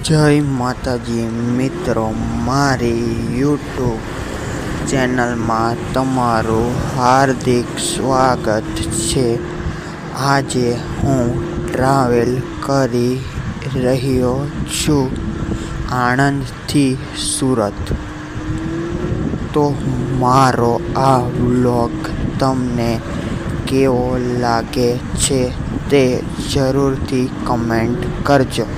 જય માતાજી મિત્રો, મારી યુટ્યુબ ચેનલમાં તમારું હાર્દિક સ્વાગત છે. આજે હું ટ્રાવેલ કરી રહ્યો છું આણંદથી સુરત. તો મારો આ વ્લોગ તમને કેવો લાગે છે તે જરૂરથી કમેન્ટ કરજો.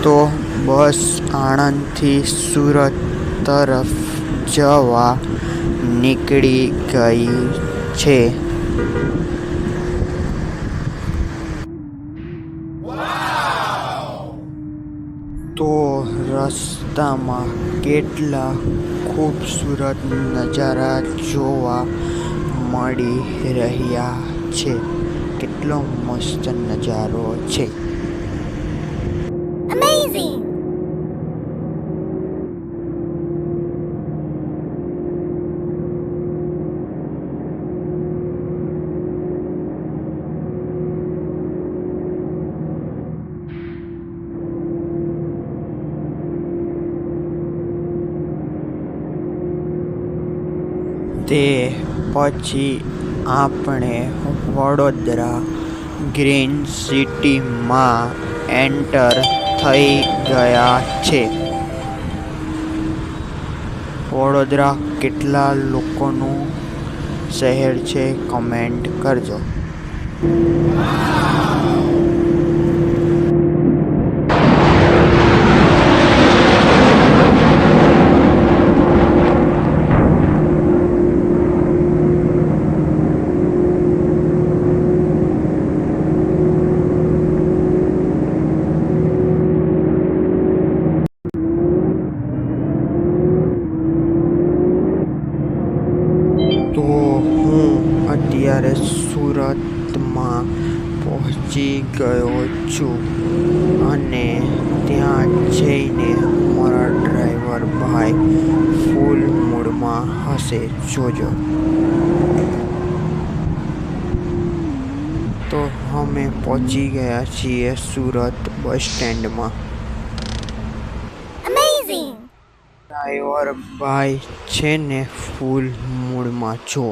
તો બસ આણંદથી સુરત તરફ જવા નીકળી ગઈ છે. તો રસ્તામાં કેટલા ખૂબસૂરત નજારા જોવા મળી રહ્યા છે. કેટલો મસ્ત નજારો છે. Amazing! તે પછી આપણે વડોદરા ગ્રીન સિટીમાં એન્ટર થઈ ગયા છે. વડોદરા કેટલા લોકોનું શહેર છે કમેન્ટ કરજો. તો હું અત્યારે સુરતમાં પહોંચી ગયો છું અને ત્યાં જઈને મારા ડ્રાઈવર ભાઈ ફૂલ મૂડમાં હશે, જોજો. તો અમે પહોંચી ગયા છીએ સુરત બસ સ્ટેન્ડમાં. Amazing! ડ્રાઈવર ભાઈ છે ને ફૂલ મૂડમાં, જો.